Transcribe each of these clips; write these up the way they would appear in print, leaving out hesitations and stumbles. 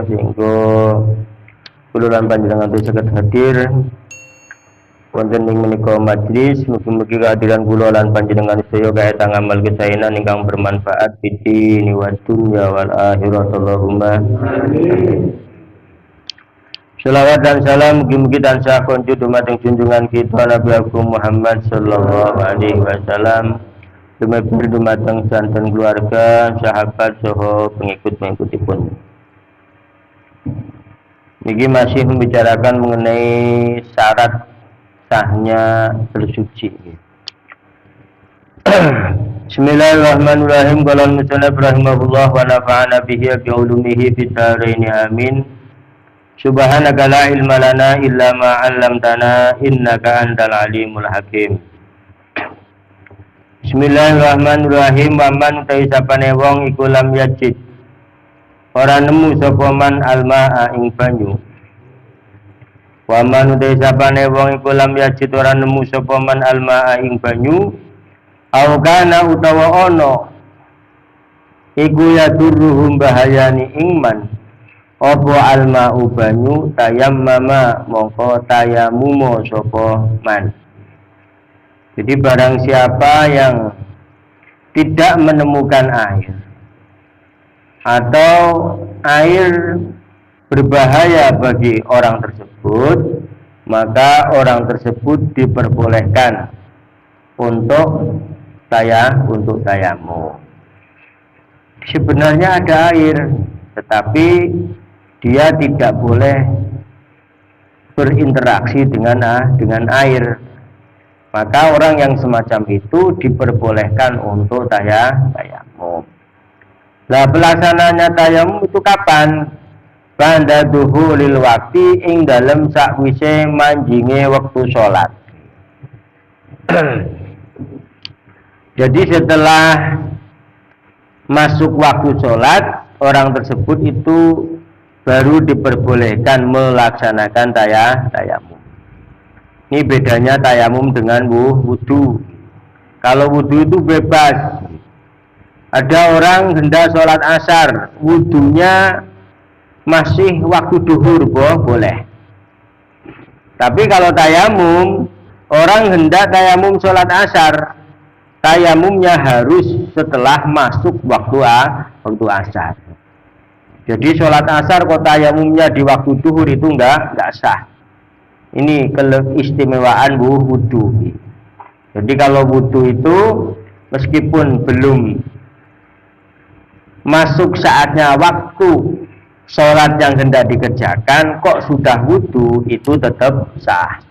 sehingga kula lan panjenengan saged hadir wonten ing menika majelis. Mugi-mugi kehadiran kula lan panjenengan sedaya kaethang amal kesaenan ingkang bermanfaat fid-dini wad dunya wal akhirah. Allahumma amin. Selawat dan salam mugi-mugi tansah konjuk dumateng junjungan kita Nabi Agung Muhammad sallallahu alaihi wasallam, dumateng dumateng santen keluarga, sahabat, saha pengikut-pengikutipun. Niki masih membicarakan mengenai syarat sahnya bersuci. Bismillahirrahmanirrahim. Qala al-musannif rahimahullah wa nafa'ana bihi bi ulumihi fid dharain amin. Subhanaka la ilma lana illa ma 'allamtana innaka antal alimul hakim. Bismillahirrahmanirrahim. Wa man taisapane wong iku lam yajid ora nemu sapa man almaa ing banyu. Wa man taisapane wong iku lam yajid ora nemu sapa man almaa ing banyu. Au kana utawa ana iku yadurruhum bahayani ing man apa alma'u banyu tayammama mongko tayamumo sapa man. Jadi barang siapa yang tidak menemukan air atau air berbahaya bagi orang tersebut, maka orang tersebut diperbolehkan untuk tayamum. Sebenarnya ada air, tetapi dia tidak boleh berinteraksi dengan air. Maka orang yang semacam itu diperbolehkan untuk tayamum. Nah, pelaksananya tayamum itu kapan? Ba'da duhulil wakti ing dalem sakwise manjinge wektu salat. Jadi setelah masuk waktu salat, orang tersebut itu baru diperbolehkan melaksanakan tayamum. Ini bedanya tayamum dengan wudu. Kalau wudu itu bebas. Ada orang hendak sholat asar, wudunya masih waktu duhur, boleh. Tapi kalau tayamum, orang hendak tayamum sholat asar, tayamumnya harus setelah masuk waktu asar. Jadi sholat asar kok tayamumnya di waktu duhur itu enggak sah. Ini keistimewaan wudu. Jadi kalau wudu itu meskipun belum masuk saatnya waktu sholat yang hendak dikerjakan, kok sudah wudu, itu tetap sah.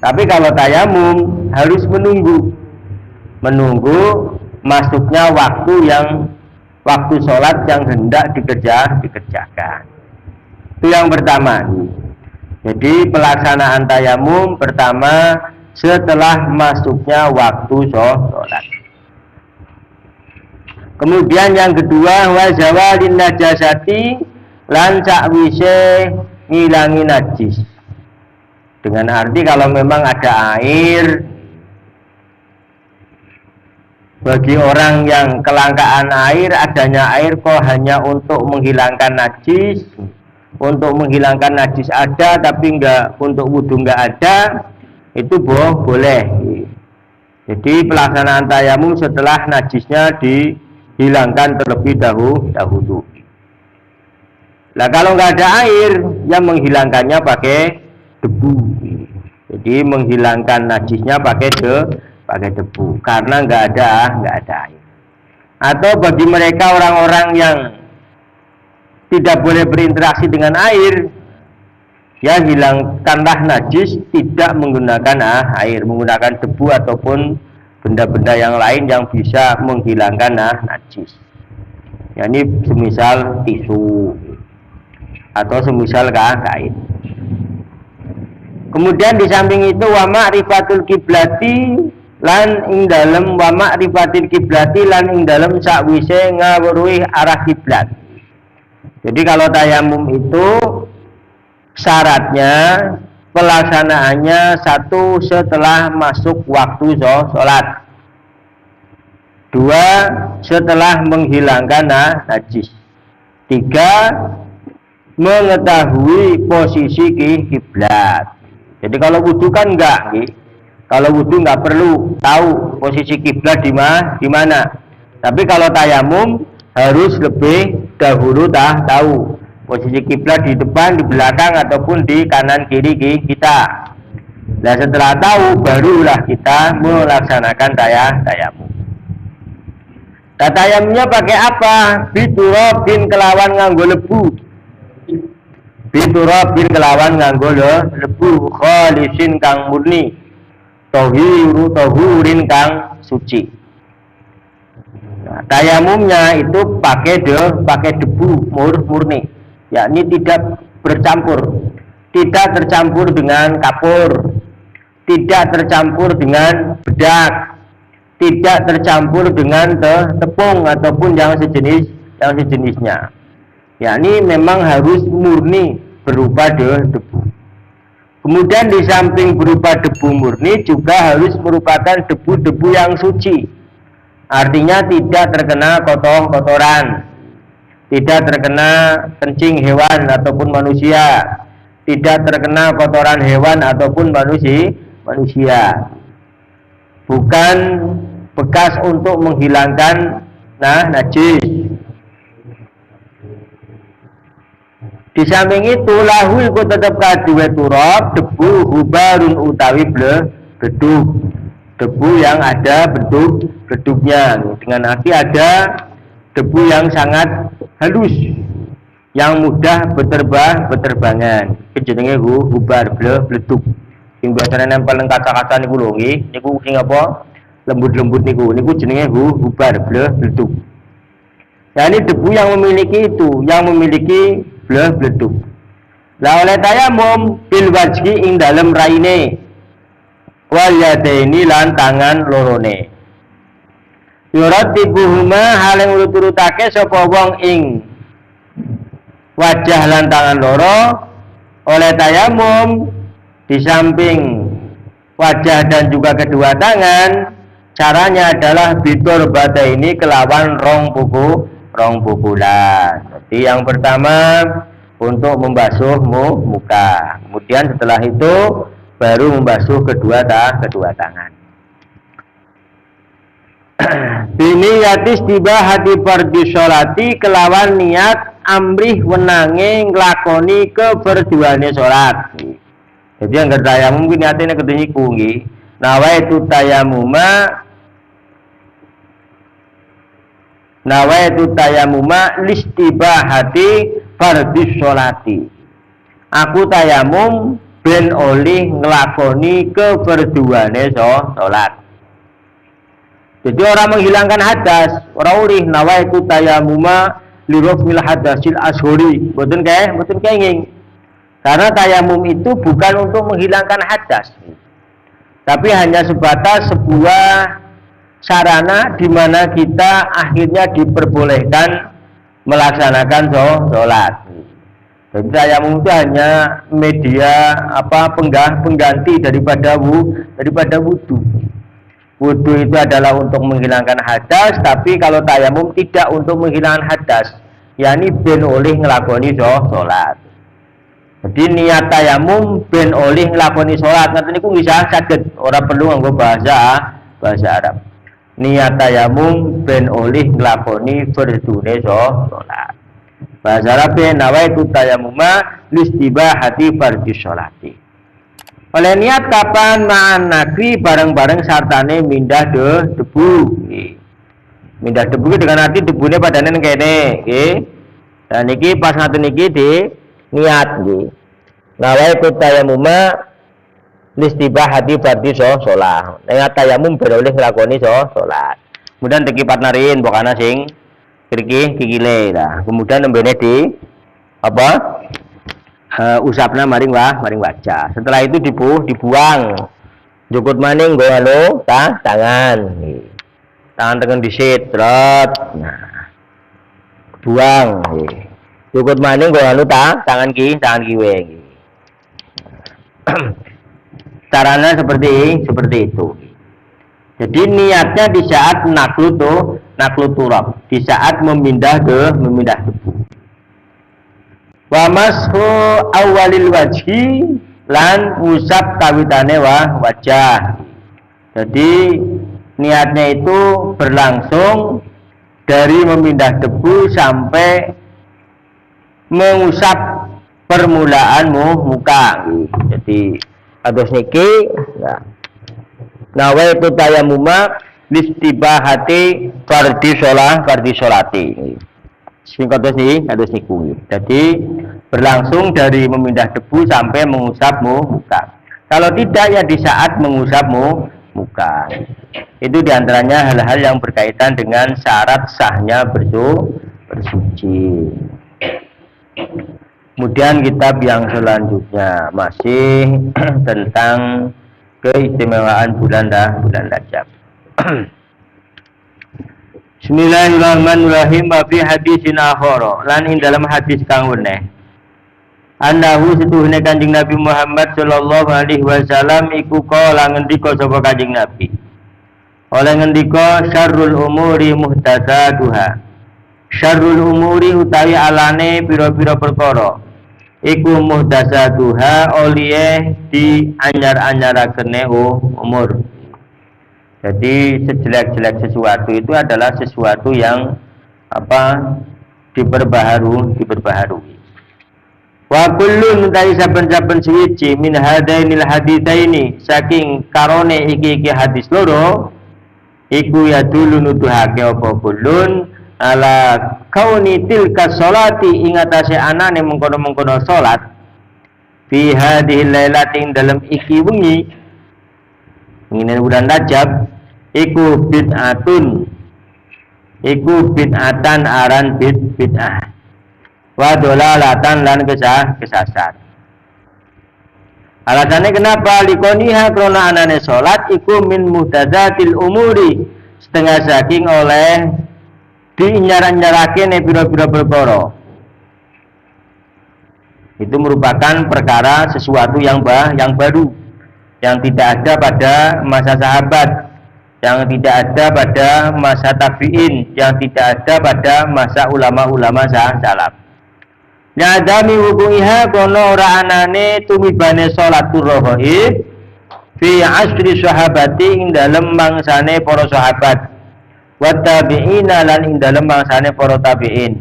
Tapi kalau tayamum harus menunggu masuknya waktu sholat yang hendak dikerjakan. Itu yang pertama. Jadi pelaksanaan tayamum pertama setelah masuknya waktu sholat. Kemudian yang kedua, wa zawalin najasati lan sakwise ngilangi najis. Dengan arti kalau memang ada air, bagi orang yang kelangkaan air, adanya air kok hanya untuk menghilangkan najis. Untuk menghilangkan najis ada, tapi enggak untuk wudu enggak ada, itu boleh. Jadi pelaksanaan tayamum setelah najisnya dihilangkan terlebih dahulu. Nah, kalau enggak ada air, yang menghilangkannya pakai debu. Jadi menghilangkan najisnya pakai debu, karena enggak ada air. Atau bagi mereka orang-orang yang tidak boleh berinteraksi dengan air, ya hilangkanlah najis tidak menggunakan air, menggunakan debu ataupun benda-benda yang lain yang bisa menghilangkan najis. Ya, ini semisal tisu atau semisal kain. Kemudian di samping itu wa ma'rifatul kiblati lan ing dalem wa ma'rifatil kiblati lan ing dalem sakwise ngawruhi arah kiblat. Jadi kalau tayamum itu syaratnya pelaksanaannya satu setelah masuk waktu sholat, dua setelah menghilangkan najis, tiga mengetahui posisi kiblat. Jadi kalau wudu kan enggak, kalau wudu enggak perlu tahu posisi kiblat di mana. Tapi kalau tayamum harus lebih dahulu tahu posisi kiblat di depan, di belakang ataupun di kanan kiri kita. Nah setelah tahu barulah kita melaksanakan tayamum. Nah, tayamumnya pakai apa? Biturabin kelawan nganggo lebu. Biturabin kelawan nganggo lebu khalisin kang murni. Tohurin kang suci. Nah, tayamumnya itu pakai debu murni, yakni tidak tercampur dengan kapur, tidak tercampur dengan bedak, tidak tercampur dengan tepung ataupun yang sejenisnya. Yakni memang harus murni berupa debu. Kemudian di samping berupa debu murni juga harus merupakan debu-debu yang suci. Artinya tidak terkena kotoran, tidak terkena kencing hewan ataupun manusia, tidak terkena kotoran hewan ataupun manusia. Bukan bekas untuk menghilangkan najis. Di samping itu lahu iku tetep kaduwe turab debu hubarun utawi bedug. Debu yang ada bedugnya. Dengan arti ada debu yang sangat halus, yang mudah beterbangan. Jenenge hubar bedug. Sing biasane nempel nang kaca-kaca niku lho nggih, niku sing apa? Lembut-lembut niku jenenge hubar bedug. Nah, ini debu yang memiliki bedug. Lah oleh tayamum bil wajhi ing dalem raine wal yadaini lan tangan lorone. Yuratibuhuma haleng urut-urutake sapa wong ing wajah lan tangan loro oleh tayamum. Di samping wajah dan juga kedua tangan, caranya adalah bitur bata ini kelawan rong pukulan. Jadi yang pertama untuk membasuh muka, kemudian setelah itu baru membasuh kedua tangan. Bini yatis tiba hati fardhu sholati kelawan niat amrih wenange nglakoni keperduane sholat. Jadi yang tayamum mungkin niatnya kedua niku nggih. Nawaitu tayamuma listibahati fardhu sholati. Aku tayamum ben oleh nglakoni keperduane sholat. Jadi orang menghilangkan hadas, orang oleh nawaitu tayamuma lirafil hadasil ashori. Mboten kenging. Karena tayamum itu bukan untuk menghilangkan hadas, tapi hanya sebatas sebuah sarana di mana kita akhirnya diperbolehkan melaksanakan sholat. Jadi tayamum itu hanya media pengganti daripada wudu. Wudu itu adalah untuk menghilangkan hadas, tapi kalau tayamum tidak untuk menghilangkan hadas, yakni ben oleh nglakoni sholat. Jadi niat tayamum ben oleh nglakoni sholat. Ngaten niku bisa saged, ora perlu nganggo bahasa Arab. Niat tayamum ben oleh nglakoni fardhune sholat. Bahasa Arab nawaitu tayamuma listibahati fardhu sholati. Oleh niat kapan ma'an nakri bareng-bareng sartane mindah debu. Mindah debu dengan arti debune padane kene, nggih. Dan niki pas ngaten niki di niat nggih. Nawaitu tayamuma listibahati fardhu sholat. Niat tayamum ben oleh nglakoni sholat. Kemudian tekipat narin bokana sing kikile lah. Kemudian nembene di usapna maring wajah. Setelah itu dibuang. Jukut maning nggo tangan. Tangan tengen disit, nah. Buang. Jukut maning nggo tangan kiwe. Caranya seperti itu. Jadi niatnya di saat naklu turab, di saat memindah debu. Wa mashu awalil wajhi lan usap kawitane wajah. Jadi niatnya itu berlangsung dari memindah debu sampai mengusap permulaan muka. Jadi ados niki ya. Nawaitu tayammuma listibahati fardhi sholati. Sing kados niki kados niku. Jadi berlangsung dari memindah debu sampai mengusap muka. Kalau tidak ya di saat mengusap muka. Itu diantaranya hal-hal yang berkaitan dengan syarat sahnya bersuci. Kemudian kitab yang selanjutnya masih tentang keistimewaan bulan Rajab. Bismillahirrahmanirrahim. Wa fi hadisin akhara lan ing dalam hadis kang weneh annahu setuhune Kanjeng Nabi Muhammad sallallahu alaihi wasallam iku kala ngendika sapa Kanjeng Nabi. Oleh ngendika syarrul umuri muhdatsatuha. Syarrul umuri utawi alane pira-pira perkara. Iku muhdatsatuha oliye di anyar-anyarakene umur. Jadi sejelek-jelek sesuatu itu adalah sesuatu yang diperbaharui. Wa kullun dari saben-saben suwiji min hadainil haditsaini saking karone iki hadis loro iku ya dulu nuduhake apa kullun ala kauni tilka sholati ing atase anane mengkono-mengkono salat fi hadhil lailati ing dalem iki wengi ngene bulan Rajab iku bid'atan aran bid'ah wa dolalatan lan kesasar. Alasannya kenapa likoniha krona anane salat iku min muhtadatil umuri setengah saking oleh dinyara-nyarakene pira-pira perkara. Itu merupakan perkara sesuatu yang baru, yang tidak ada pada masa sahabat, yang tidak ada pada masa tabi'in, yang tidak ada pada masa ulama-ulama salaf. Nyadami wuku'iha kono ora anane tumibane sholatul ghaib fi asri sahabati ing dalem mangsane para sahabat wa tabi'ina lan ing dalem mangsane para tabi'in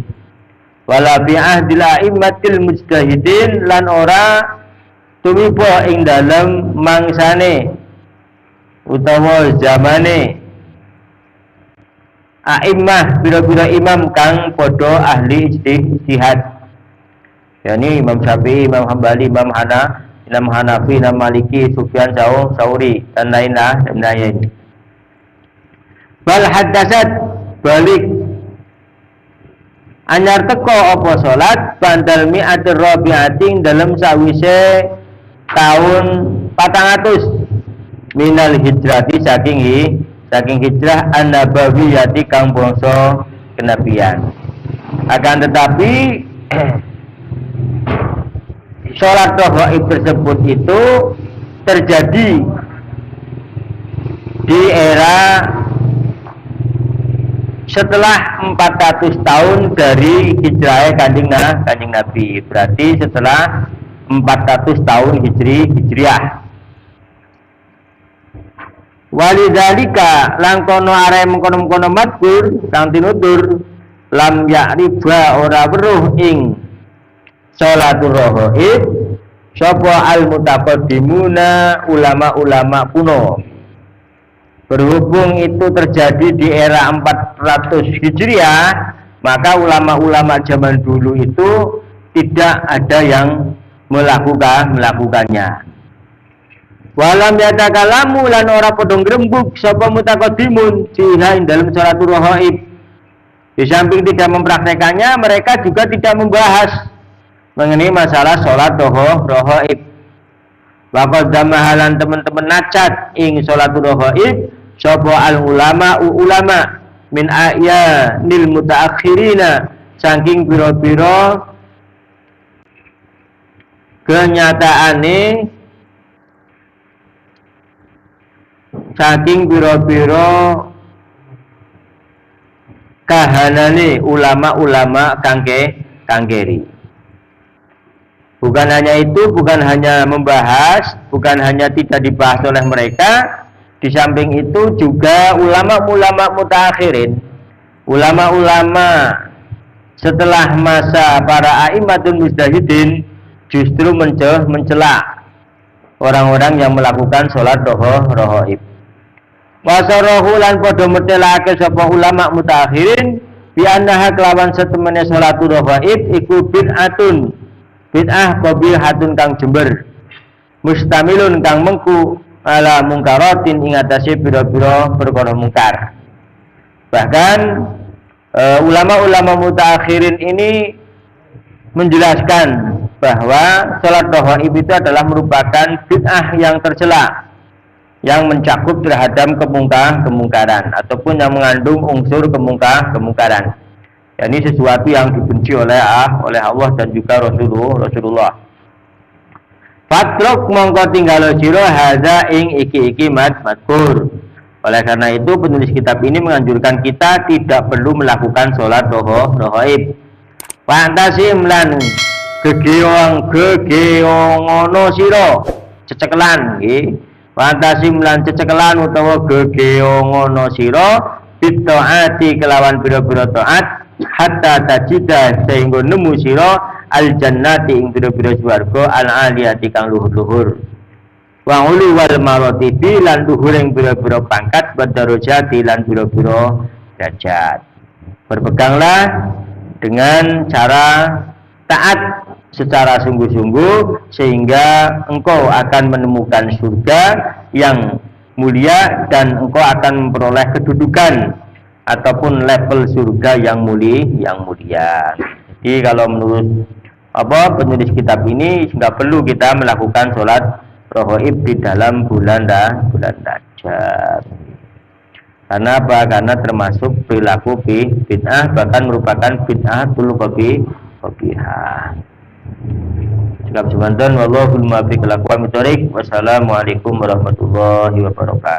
wala bi ahdil a'immatil mujtahidin lan ora tumiba ing dalem mangsane utawa zamane a'immah pira-pira imam kang padha ahli ijtihad. Yani Imam Syafi'i, Imam Hambali, Imam Hanafi, Imam Maliki, Sufyan Tsauri dan lain-lain. Bal haddasat balik anyar teko apa salat bandal mi'atir rabi'atin dalam sawise tahun 400 minal hijrati saking hijrah an-nabawiyati kang bangsa kenabian. Akan tetapi sholat ghaib tersebut itu terjadi di era setelah 400 tahun dari hijrah Kanjeng Nabi. Berarti setelah 400 tahun hijriah. Walidzalika langkono are mengkono-mengkono madkur kang tinutur lam ya'riba ora weruh ing sholatul ghaib sapa al mutaqaddimuna ulama-ulama kuno. Berhubung itu terjadi di era 400 Hijriah, maka ulama-ulama zaman dulu itu tidak ada yang melakukannya. Walam yatakalamu lan ora padha ngrembug sapa mutaqaddimun fiha dalam sholatul ghaib. Di samping tidak mempraktekannya, mereka juga tidak membahas mengenai masalah sholat ghaib. Waqad damahalan teman-teman nacat ing sholatul ghaib sapa al ulama min nil mutaakhirina saking pira-pira kenyataane saking pira-pira kahanane ulama-ulama kang keri. Bukan hanya itu, bukan hanya membahas, bukan hanya tidak dibahas oleh mereka. Di samping itu juga ulama-ulama mutakhirin, ulama-ulama setelah masa para a'immatun mujtahidin justru mencela orang-orang yang melakukan sholat rohaib. Wasarahu lan padha metelake sapa ulama mutakhirin bi annaha kelawan setemene sholatul rohaib iku bid'atun, bid'ah qabihatun kang jember, mustamilun kang mengku ala mungkaratin ing atase pira-pira perkara mungkar. Bahkan ulama-ulama mutakhirin ini menjelaskan bahwa salat rohaib itu adalah merupakan bid'ah yang tercela, yang mencakup terhadap kemungkaran ataupun yang mengandung unsur kemungkaran. Ini sesuatu yang dibenci oleh Allah dan juga Rasulullah. Fatruk mongko tinggalo sira hadza ing iki madkur. Oleh karena itu penulis kitab ini menganjurkan kita tidak perlu melakukan sholat rohaib. Fantasim lan gegeongono sira cecekelan nggih. Fantasim lan cecekelan utawa gegeongono sira bitaati kelawan pira-pira taat hatta tajida sehingga nemu sira al jannati ing pira-pira swarga al aliyati kang luhur-luhur. Wa ulu wal maratibi lan luhur ing pira-pira pangkat wa darajati lan pira-pira derajat. Berpeganglah dengan cara taat secara sungguh-sungguh sehingga engkau akan menemukan surga yang mulia dan engkau akan memperoleh kedudukan ataupun level surga yang mulia. Jadi kalau menurut penulis kitab ini nggak perlu kita melakukan sholat rohaib di dalam bulan Rajab. Karena apa? Karena termasuk perilaku bid'ah, bahkan merupakan bid'atul qabihah. Cukup semantan, wallahul muwaffiq ila aqwamit thoriq. Wassalamualaikum warahmatullahi wabarakatuh.